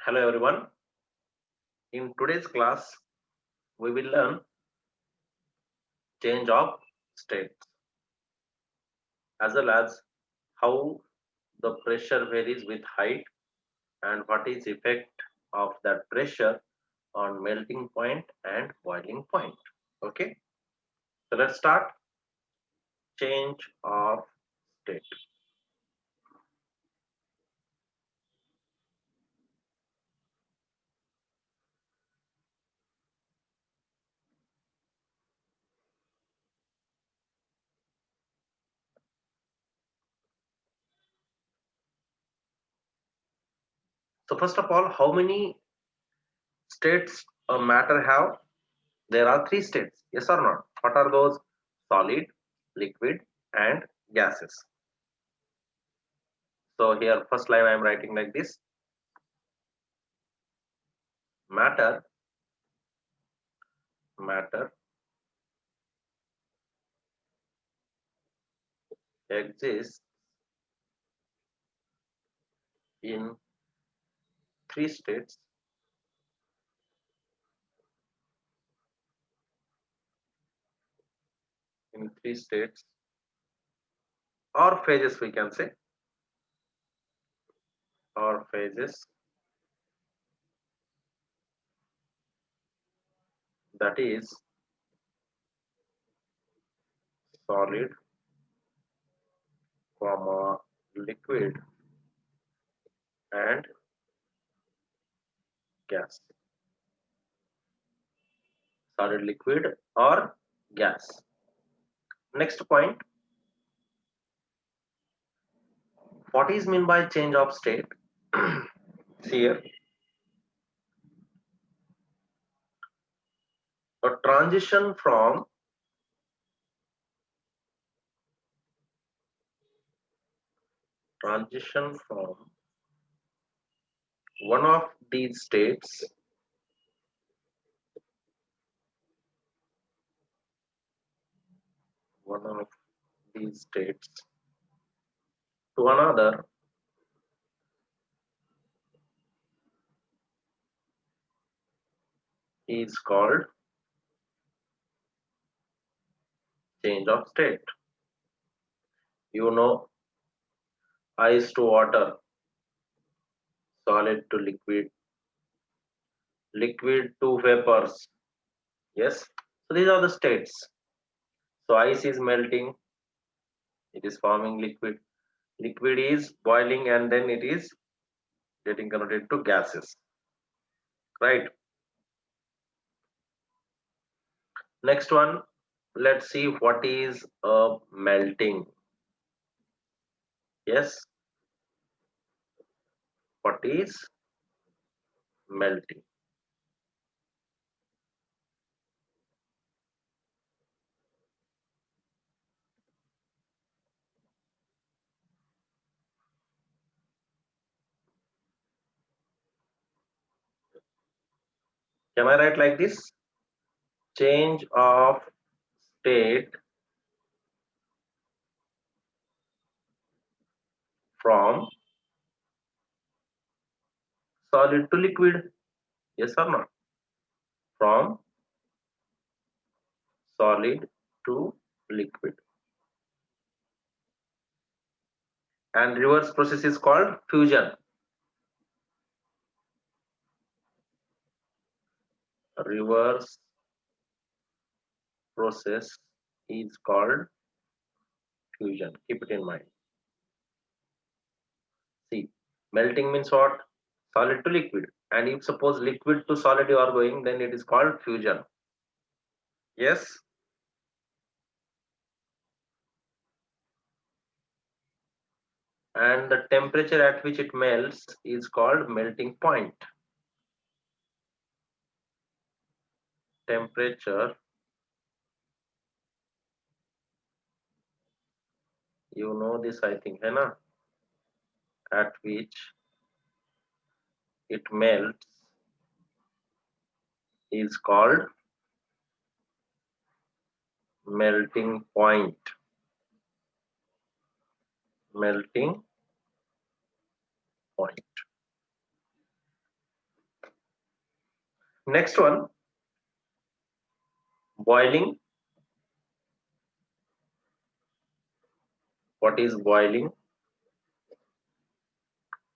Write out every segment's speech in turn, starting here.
Hello everyone. In today's class, we will learn change of states as well as how the pressure varies with height and what is effect of that pressure on melting point and boiling point. Okay, so let's start change of state. So first of all, how many states a matter have? There are three states. Yes or not? What are those? Solid, liquid, and gases. So here first line I am writing like this. Matter exists in three states or phases, we can say, or phases, that is solid, comma, liquid, and gas. Solid, liquid, or gas. Next point, what is mean by change of state? Here, a transition from one of these states one of these states to another is called change of state. You know, ice to water, solid to liquid, liquid to vapors. Yes. So these are the states. So ice is melting, it is forming liquid. Liquid is boiling and then it is getting converted to gases. Right. Next one, let's see what is a melting. Yes. What is melting? Can I write like this? Change of state from solid to liquid. Yes or not? From solid to liquid. And reverse process is called fusion. Reverse process is called fusion. Keep it in mind. See, melting means what? Solid to liquid. And if suppose liquid to solid you are going, then it is called fusion. Yes. And the temperature at which it melts is called melting point. Temperature, you know this, I think, है ना? At which it melts is called melting point. Melting point. Next one, boiling. What is boiling?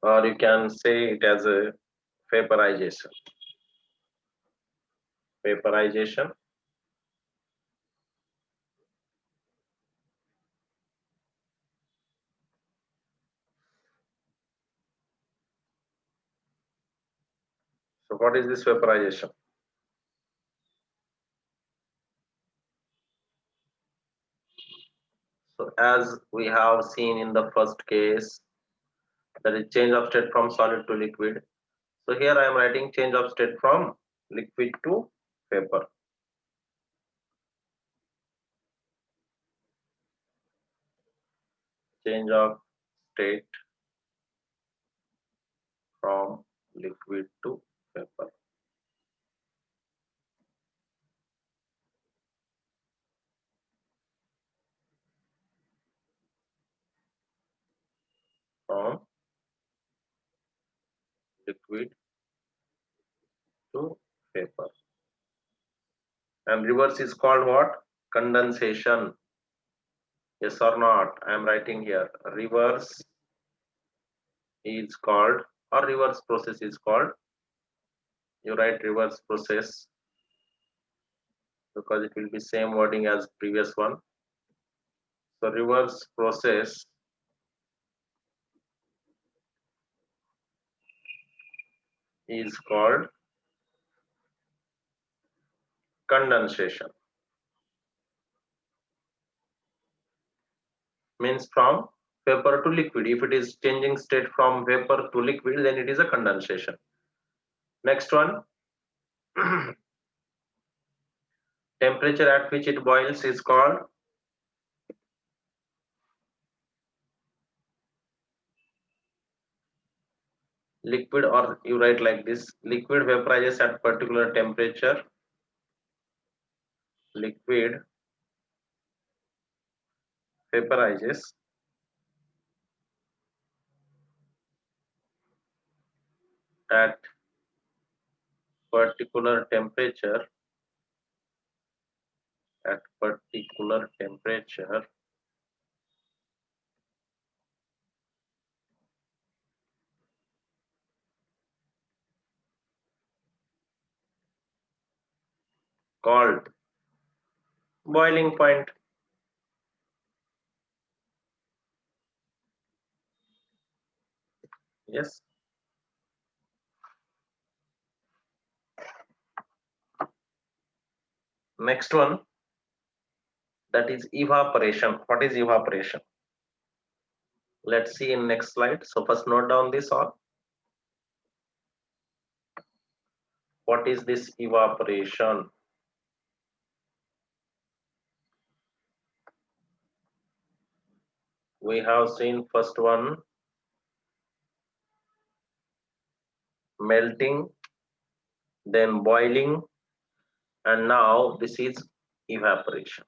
Or you can say it as a vaporization. Vaporization. So what is this vaporization? So as we have seen in the first case, that is change of state from solid to liquid. So here I am writing change of state from liquid to vapor. Change of state from liquid to vapor. From liquid to vapor. And reverse is called what? Condensation. Yes or not? I am writing here. Reverse is called, or reverse process is called. You write reverse process because it will be same wording as previous one. So reverse process is called condensation. Means from vapor to liquid. If it is changing state from vapor to liquid, then it is a condensation. Next one, temperature at which it boils is called liquid, or you write like this: liquid vaporizes at particular temperature. Liquid vaporizes at particular temperature, at particular temperature called boiling point. Yes. Next one, that is evaporation. What is evaporation? Let's see in next slide. So first note down this all. What is this evaporation? We have seen first one, melting, then boiling, and now this is evaporation.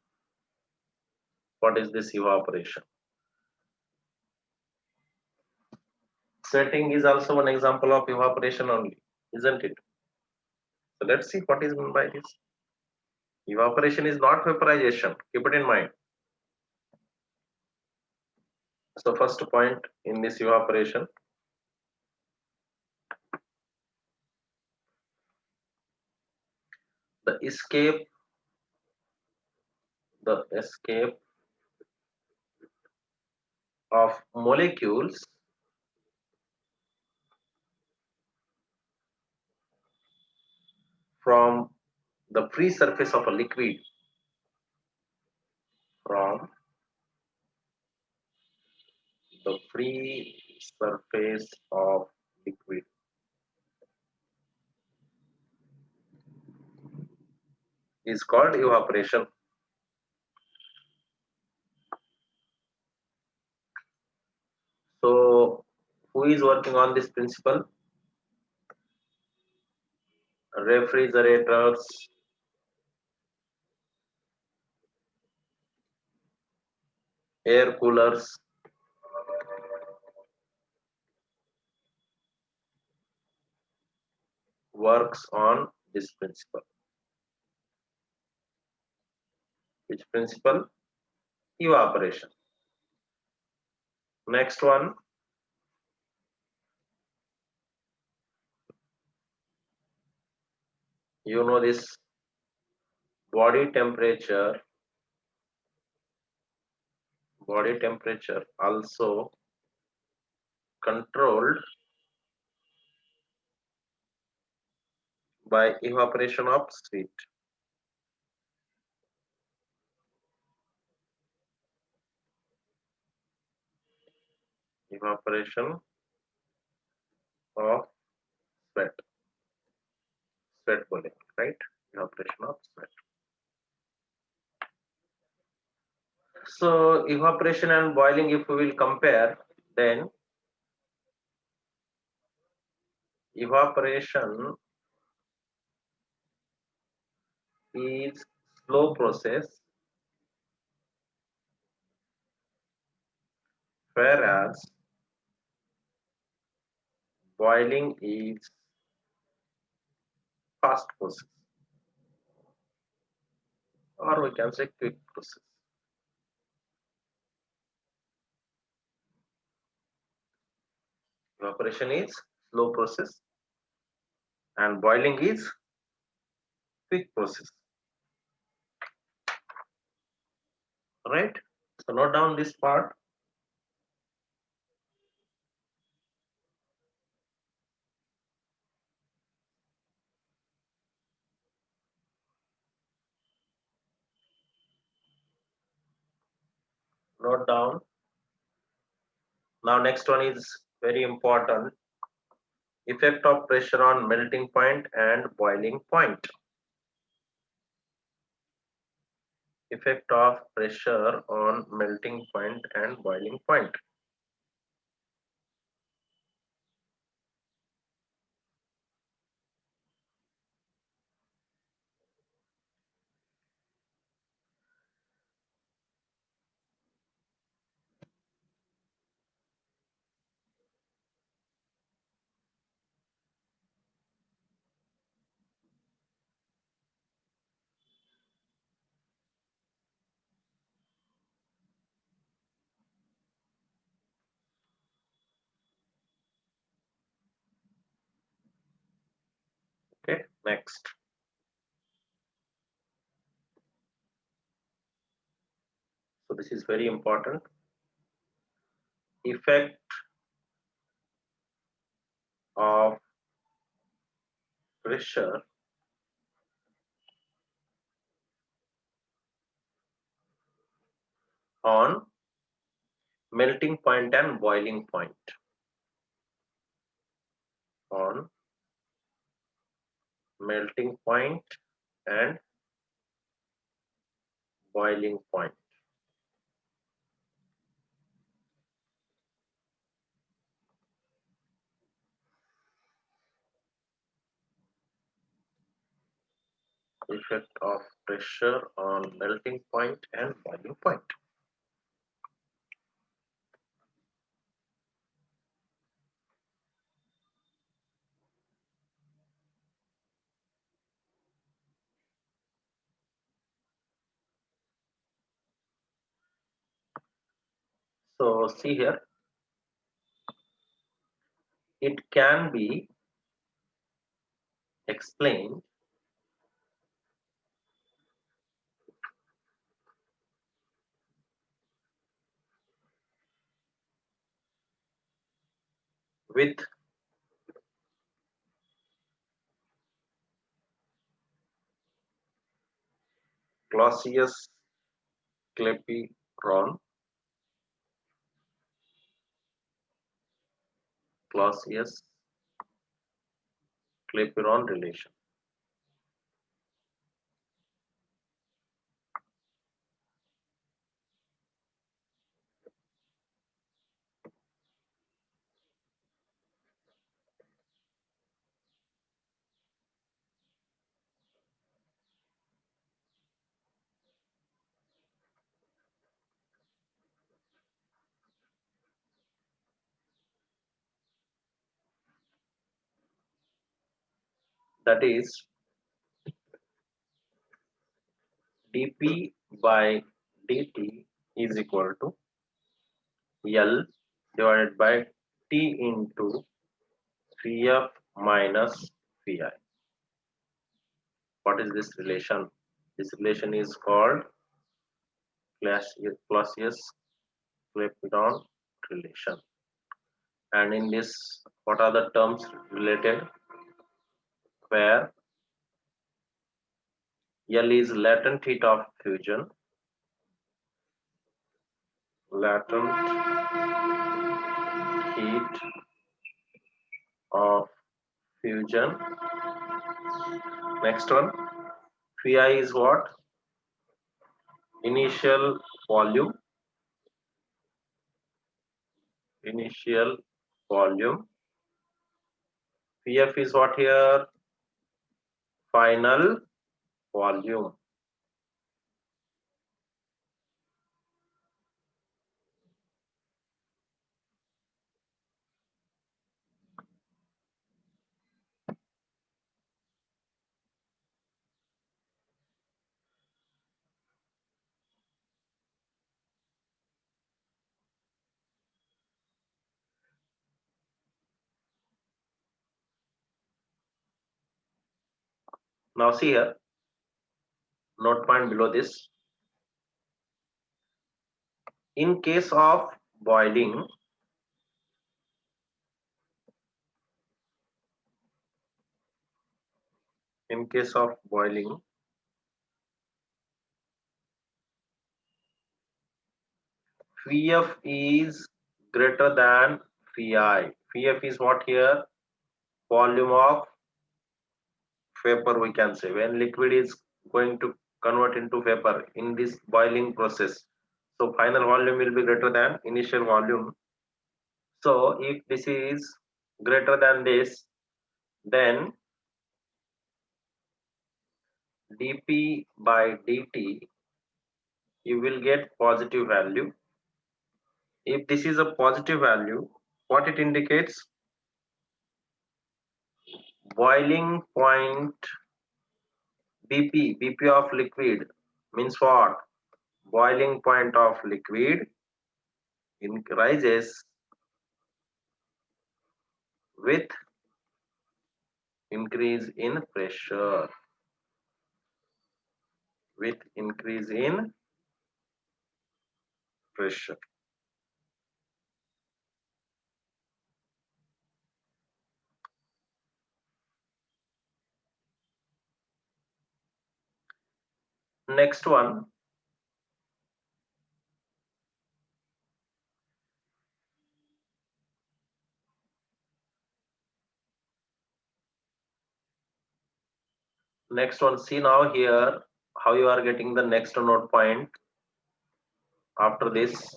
What is this evaporation? Sweating is also one example of evaporation only, isn't it? So let's see what is meant by this. Evaporation is not vaporization. Keep it in mind. So first point in this evaporation, the escape of molecules from the free surface of a liquid, from the free surface of liquid is called evaporation. So who is working on this principle? Refrigerators, air coolers, works on this principle. Which principle? Evaporation. Next one, you know this body temperature also controlled by evaporation of sweat. Evaporation of sweat. Sweat boiling, right? Evaporation of sweat. So evaporation and boiling, if we will compare, then evaporation is slow process, whereas boiling is fast process, or we can say quick process. Evaporation is slow process and boiling is quick process, right? So note down this part. Note down. Now next one is very important. Effect of pressure on melting point and boiling point. Effect of pressure on melting point and boiling point. Okay, next. So this is very important. Effect of pressure on melting point and boiling point. On melting point and boiling point. Effect of pressure on melting point and boiling point. So see here, it can be explained with Clausius Clapeyron. Clausius Clapeyron relation. That is dP by dt is equal to L divided by T into Vf minus Vi. What is this relation? This relation is called Clausius-Clapeyron relation. And in this, what are the terms related? Where L is latent heat of fusion, latent heat of fusion. Next one, Phi is what? Initial volume. Initial volume. Pf is what here? Final volume. Now see here, note point below this. In case of boiling, in case of boiling, Vf is greater than Vi. Vf is what here? Volume of vapor, we can say. When liquid is going to convert into vapor in this boiling process, so final volume will be greater than initial volume. So if this is greater than this, then dP by dt, you will get positive value. If this is a positive value, what it indicates? Boiling point BP of liquid means what? Boiling point of liquid rises with increase in pressure. With increase in pressure. Next one, see now here how you are getting the next note point after this.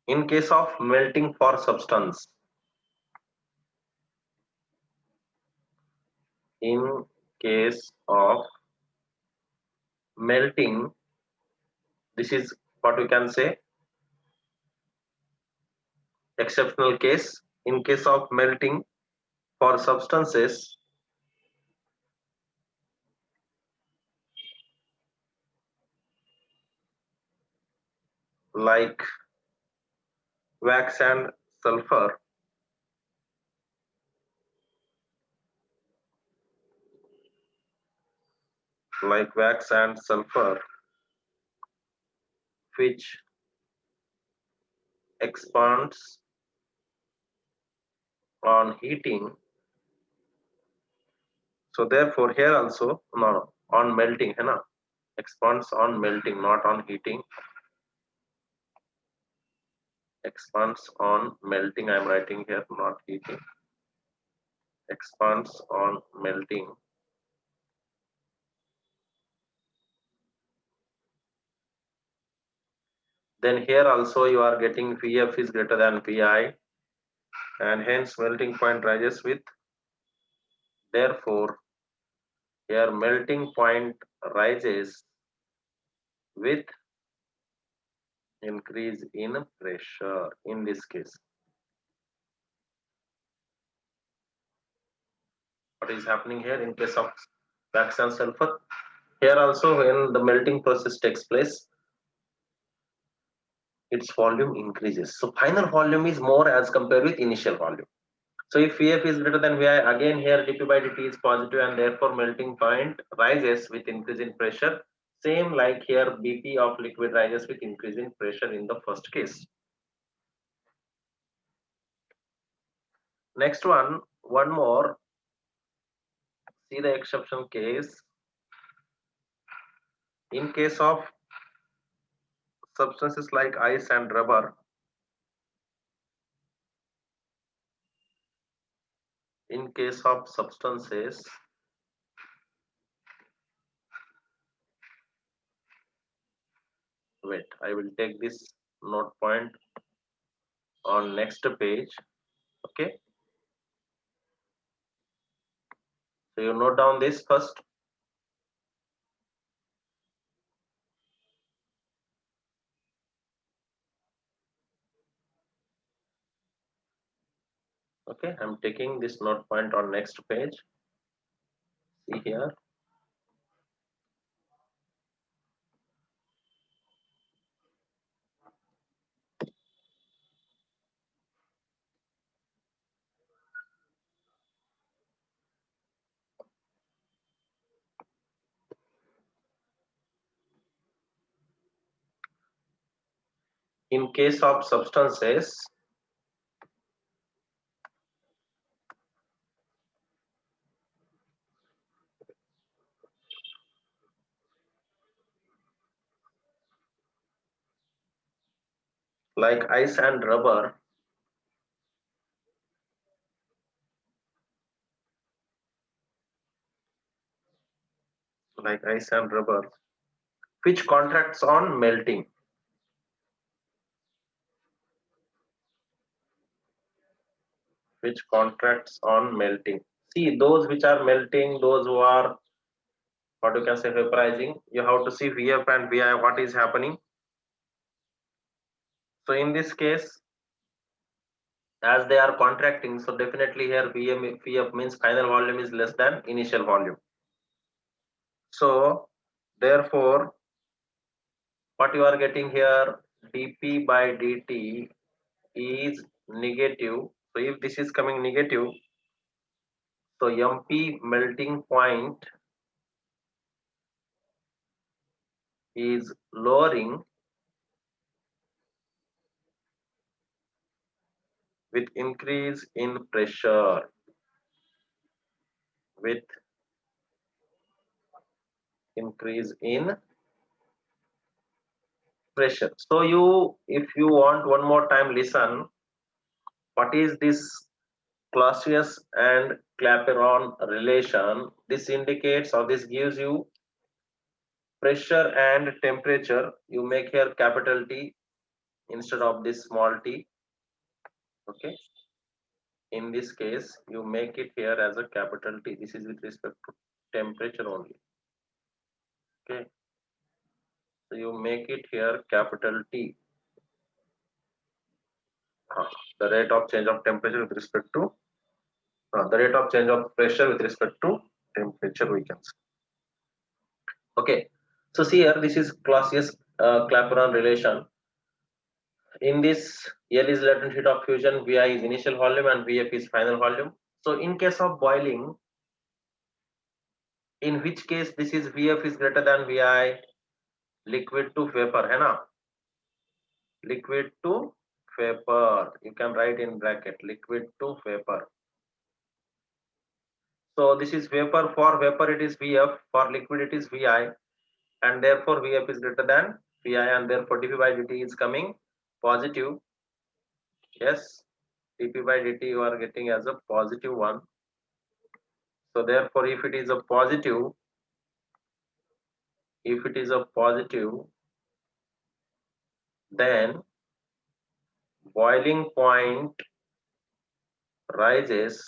In case of melting for substance, in case of melting, this is what we can say exceptional case. In case of melting for substances, like wax and sulfur, like wax and sulfur, which expands on heating. So therefore here also no, on melting, है ना? Expands on melting, not on heating. Expands on melting, I am writing here, not heating. Expands on melting. Then here also you are getting Vf is greater than Vi, and hence melting point rises with. Therefore, here melting point rises with increase in pressure in this case. What is happening here in case of wax and sulfur? Here also, when the melting process takes place, its volume increases. So final volume is more as compared with initial volume. So if Vf is greater than Vi, again here dP by dt is positive and therefore melting point rises with increase in pressure. Same like here Bp of liquid rises with increase in pressure in the first case. Next one more. See the exception case. In case of substances like ice and rubber, in case of substances wait, I will take this note point on next page. Okay, so you note down this first. Okay, I'm taking this note point on next page. See here. In case of substances like ice and rubber, which contracts on melting, see those which are melting, those who are what you can say vaporizing, you have to see Vf and Vi what is happening. So in this case, as they are contracting, so definitely here Vf means final volume is less than initial volume. So therefore what you are getting here, dP by dt is negative. So if this is coming negative, so MP melting point is lowering with increase in pressure, with increase in pressure. So you, if you want one more time listen, what is this Clausius and Clapeyron relation? This indicates or this gives you pressure and temperature. You make here capital T instead of this small t. Okay, in this case you make it here as a capital T. This is with respect to temperature only. Okay, so you make it here capital T. The rate of change of temperature with respect to the rate of change of pressure with respect to temperature, we can say. Okay, so see here, this is Clausius Clapeyron relation. In this, L is latent heat of fusion, Vi is initial volume, and Vf is final volume. So in case of boiling, in which case this is Vf is greater than Vi, liquid to vapor, है ना? Liquid to vapor. You can write in bracket liquid to vapor. So this is vapor. For vapor it is Vf, for liquid it is Vi, and therefore Vf is greater than Vi, and therefore dP by dt is coming positive. Yes, dP by dt you are getting as a positive one. So therefore if it is a positive, then boiling point rises,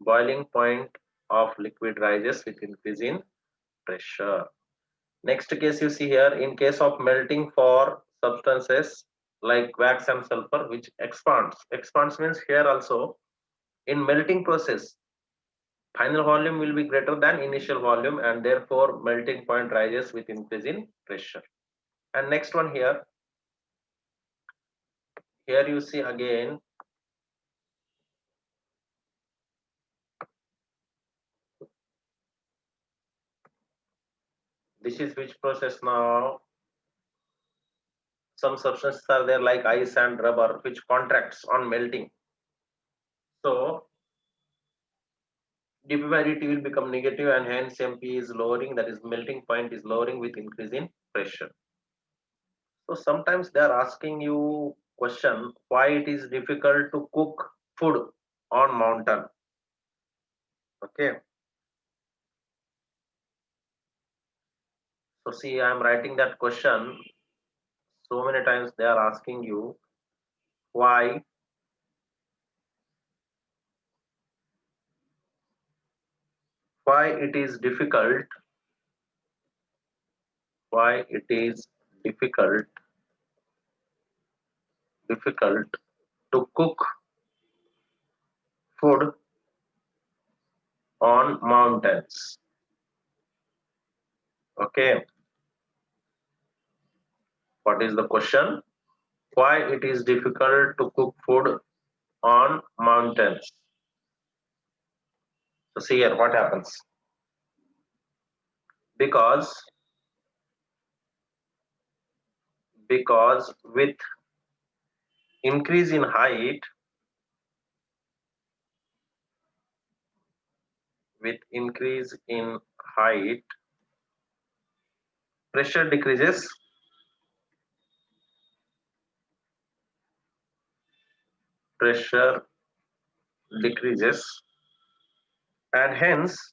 boiling point of liquid rises with increase in pressure. Next case you see here, in case of melting for substances like wax and sulfur which expands. Expands means here also in melting process Final volume will be greater than initial volume, and therefore melting point rises with increase in pressure. And next one here you see again this is which process now. Some substances are there like ice and rubber which contracts on melting. So dp by dt will become negative and hence mp is lowering, that is melting point is lowering with increase in pressure. So sometimes they are asking you question why it is difficult to cook food on mountain. Okay. So see, I am writing that question so many times. They are asking you why it is difficult, why it is difficult to cook food on mountains. Okay, what is the question? Why it is difficult to cook food on mountains? So see here what happens. Because with increase in height, pressure decreases, and hence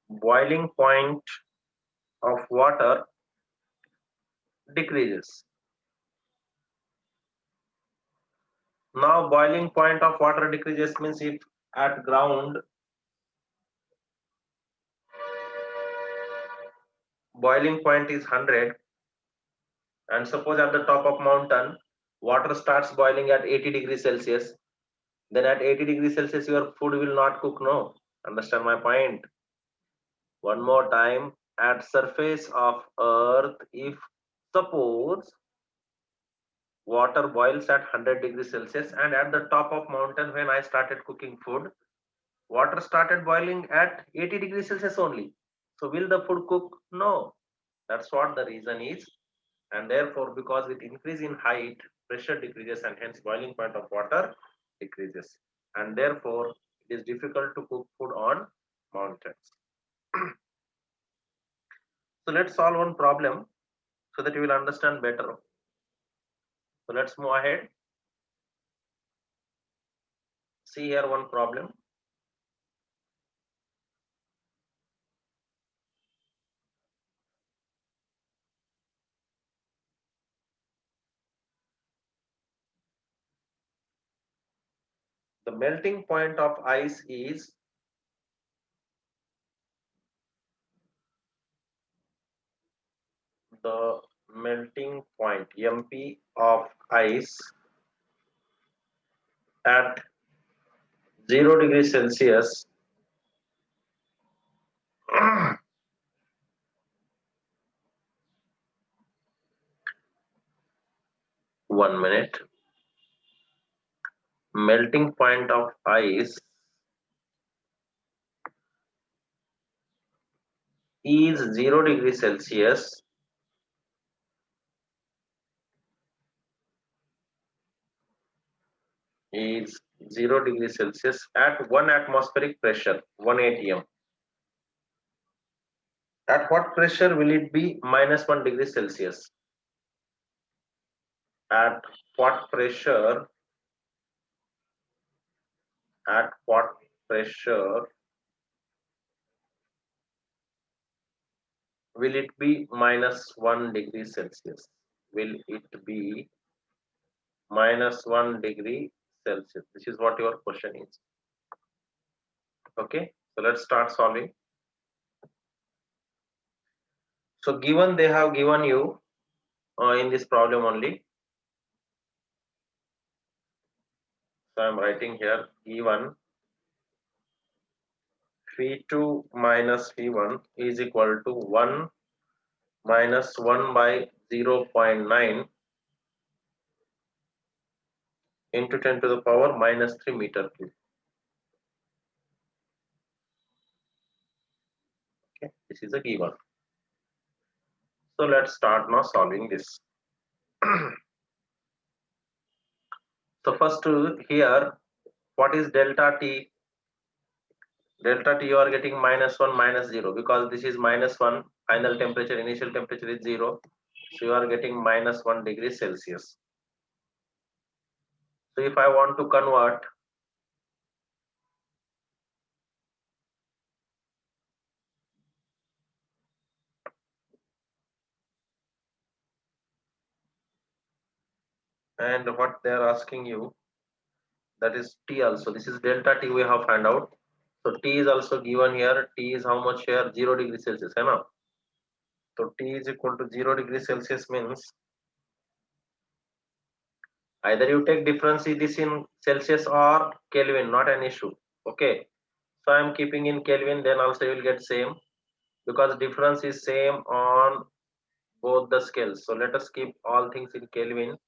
boiling point of water decreases. Now boiling point of water decreases means if at ground boiling point is 100 and suppose at the top of mountain water starts boiling at 80 degrees Celsius, then at 80 degrees Celsius your food will not cook, no? Understand my point? One more time, at surface of earth, if suppose water boils at 100 degrees Celsius and at the top of mountain when I started cooking food, water started boiling at 80 degrees Celsius only. So will the food cook? No. That's what the reason is. And therefore, because with increase in height, pressure decreases and hence boiling point of water decreases. And therefore, it is difficult to cook food on mountains. So let's solve one problem so that you will understand better. So let's move ahead. See here one problem. The melting point of ice is the melting point MP of ice at 0 degrees Celsius 1 minute. Melting point of ice is 0 degrees Celsius at 1 atmospheric pressure, 1 atm. At what pressure will it be -1 degree Celsius? At what pressure will it be -1 degree Celsius? Will it be -1 degree Celsius? This is what your question is. Okay, so let's start solving. So given they have given you in this problem only, So I'm writing here E1 V2 minus V1 is equal to 1 minus 1 by 0.9 into 10 to the power minus 3 meter cube. Okay, this is a given. So let's start now solving this. So first here, what is delta T? Delta T you are getting -1 -0 because this is -1, final temperature, initial temperature is 0. So you are getting -1 degree Celsius. So if I want to convert and what they are asking you, that is T also. This is delta T we have found out. So T is also given here. T is how much here? 0 degree Celsius. Hai na? So T is equal to 0 degree Celsius means either you take difference this in Celsius or Kelvin, not an issue. Okay. So I am keeping in Kelvin, then also you will get same because difference is same on both the scales. So let us keep all things in Kelvin.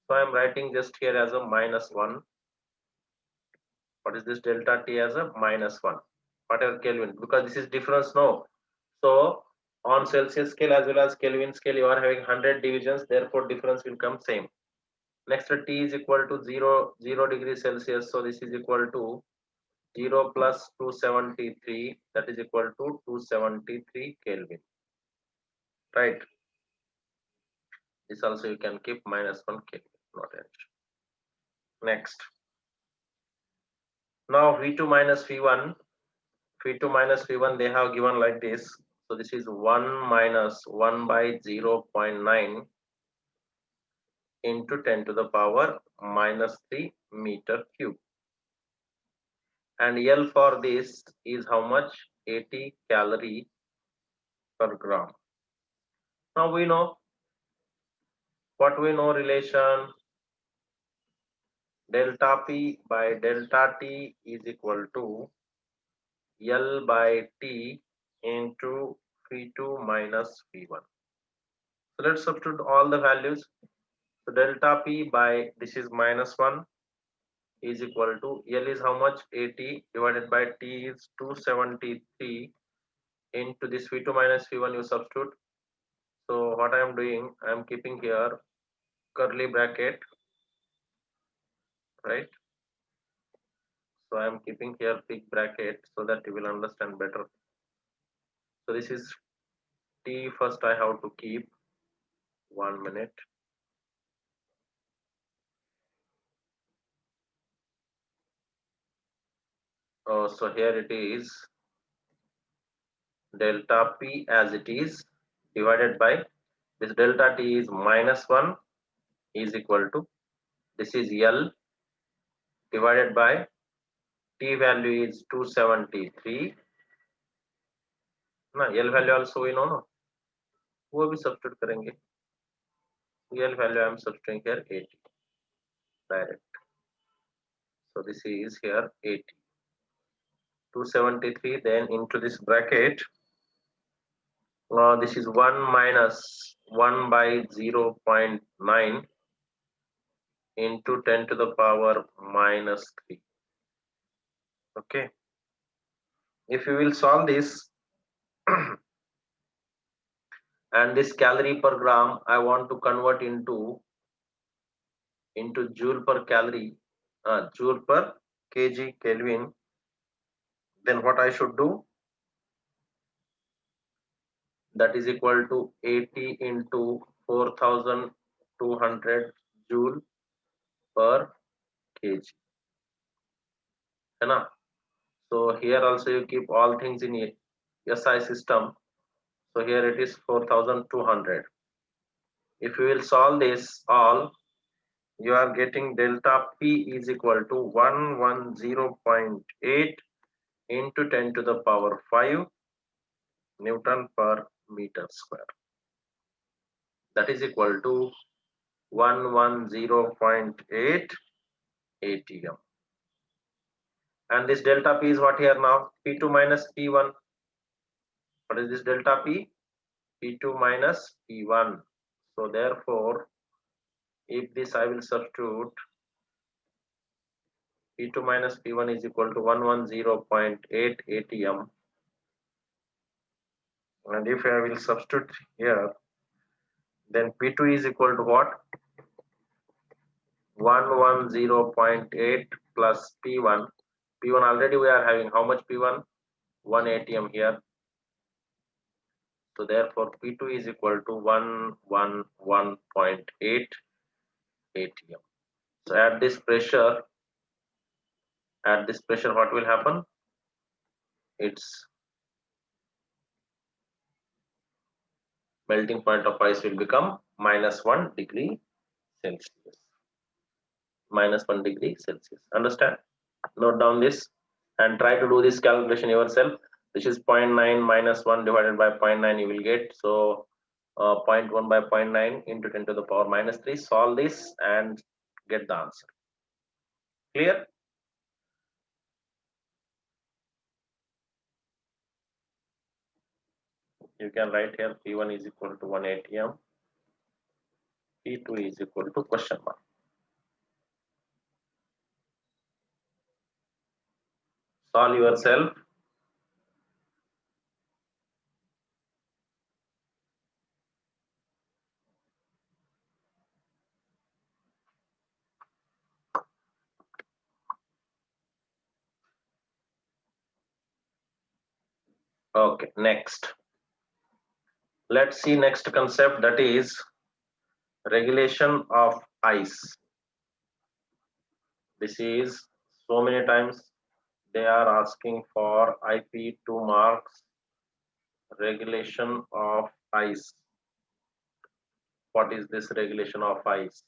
So I am writing just here as a -1. What is this delta T as a -1? Whatever Kelvin, because this is difference, no. So on Celsius scale as well as Kelvin scale, you are having 100 divisions, therefore difference will come same. Next, T is equal to 0 degrees Celsius. So this is equal to 0 plus 273, that is equal to 273 Kelvin. Right. This also you can keep -1 Kelvin, not an issue. Next. Now V2 minus V1, V2 minus V1 they have given like this. So this is 1 minus 1 by 0.9 into 10 to the power minus 3 meter cube. And L for this is how much? 80 calorie per gram. Now we know what we know relation delta P by delta T is equal to L by T into V2 minus V1. So let's substitute all the values. So delta P by this is -1 is equal to L is how much? 80 divided by T is 273 into this V2 minus V1 you substitute. So what I am doing, I am keeping here curly bracket, right? So I am keeping here big bracket so that you will understand better. So this is T first I have to keep 1 minute. Oh, so here it is delta P as it is divided by this delta T is -1 is equal to this is L divided by T value is 273. ना L value also we know ना, वो भी substitute करेंगे. L value I am substituting here 80 direct. So this is here 80. 273 then into this bracket. This is 1 minus 1 by 0.9 into 10 to the power minus 3. Okay. If you will solve this and this calorie per gram, I want to convert into joule per calorie, joule per kg Kelvin. Then what I should do? That is equal to 80 into 4200 joule per kg. So here also you keep all things in SI system. So here it is 4200. If you will solve this all, you are getting delta P is equal to 110.8 into 10 to the power 5 Newton per meter square. That is equal to 110.8 ATM. And this delta P is what here now? P2 minus P1. What is this delta P? P2 minus P1. So therefore, if this I will substitute, P2 minus P1 is equal to 110.8 ATM. And if I will substitute here, then P2 is equal to what? 110.8 plus P1. P1 already we are having how much P1? 1 ATM here. So therefore P2 is equal to 111.8 ATM. So at this pressure what will happen? Its melting point of ice will become -1 degree Celsius. -1 degree Celsius. Understand? Note down this and try to do this calculation yourself. This is 0.9 minus 1 divided by 0.9 you will get. So 0.1 by 0.9 into 10 to the power -3. Solve this and get the answer. Clear? You can write here P1 is equal to 1 ATM. P2 is equal to question mark. Solve yourself. Okay, next. Let's see next concept, that is regulation of ice. This is so many times they are asking for IP 2 marks, regulation of ice. What is this regulation of ice?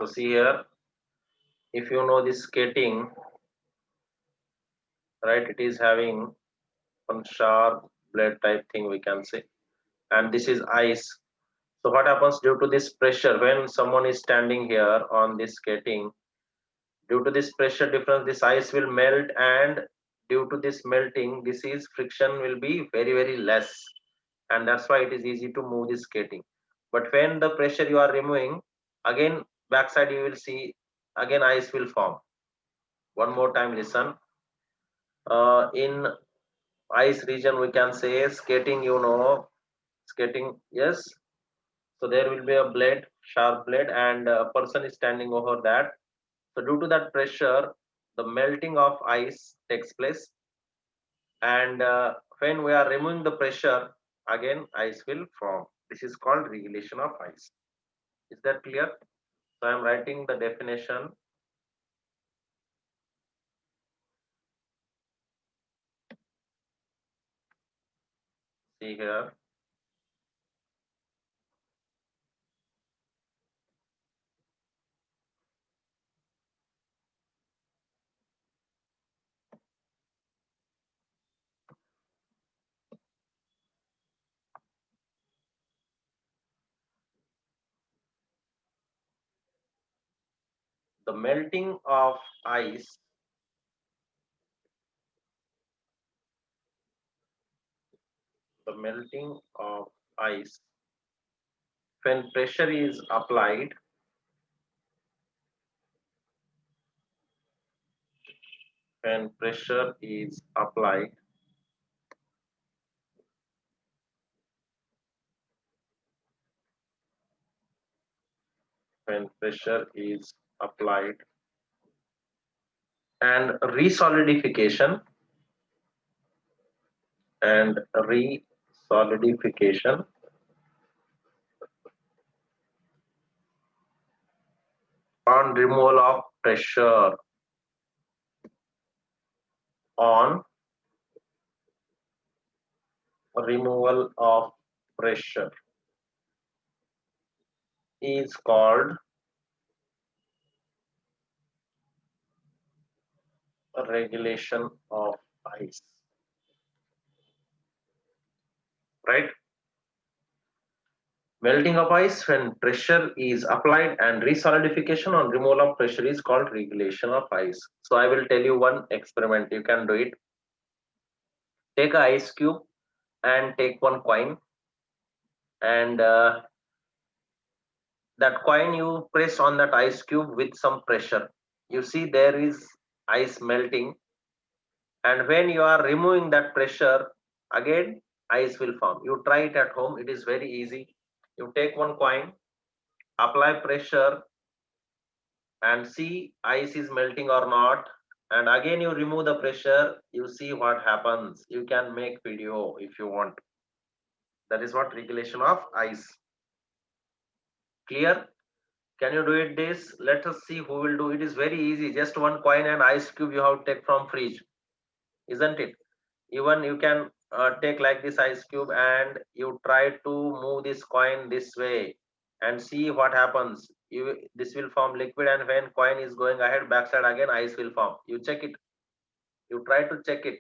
So see here, if you know this skating, right, it is having some sharp blade type thing we can say, and this is ice. So what happens due to this pressure when someone is standing here on this skating? Due to this pressure difference, this ice will melt, and due to this melting, this is friction will be very less, and that's why it is easy to move this skating. But when the pressure you are removing, again backside you will see again ice will form. One more time listen. In ice region we can say skating, you know, skating, yes. So there will be a blade, sharp blade, and a person is standing over that. So due to that pressure, the melting of ice takes place, and when we are removing the pressure, again ice will form. This is called regulation of ice. Is that clear? So I am writing the definition. See here. The melting of ice the melting of ice when pressure is applied, when pressure is applied, when pressure is applied, and resolidification and resolidification on removal of pressure, on removal of pressure is called regulation of ice, right? Melting of ice when pressure is applied and resolidification on removal of pressure is called regulation of ice. So I will tell you one experiment. You can do it. Take an ice cube and take one coin, and that coin you press on that ice cube with some pressure. You see there is ice melting, and when you are removing that pressure, again ice will form. You try it at home. It is very easy. You take one coin, apply pressure, and see ice is melting or not, and again you remove the pressure, you see what happens. You can make video if you want. That is what regulation of ice. Clear? Can you do it this? Let us see who will do. It is very easy. Just one coin and ice cube you have to take from fridge, isn't it? Even you can take like this ice cube and you try to move this coin this way and see what happens. This will form liquid, and when coin is going ahead backside, again ice will form. You check it. You try to check it.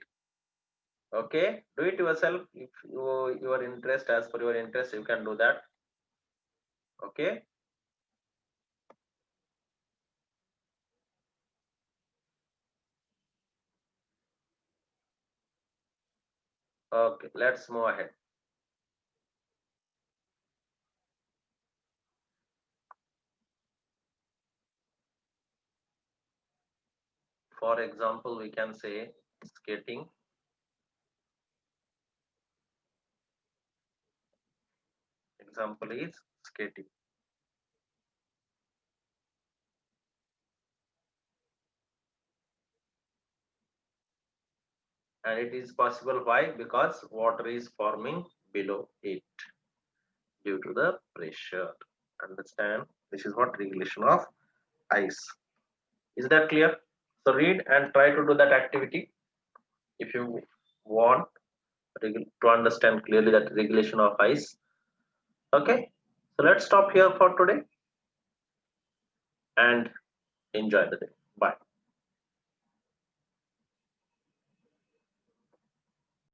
Okay, do it yourself. If your interest, as per your interest, you can do that. Okay. Okay, let's move ahead. For example, we can say skating. Example is skating. And it is possible. Why? Because water is forming below it due to the pressure. Understand? This is what regulation of ice. Is that clear? So read and try to do that activity if you want to understand clearly that regulation of ice. Okay, so let's stop here for today and enjoy the day. Bye.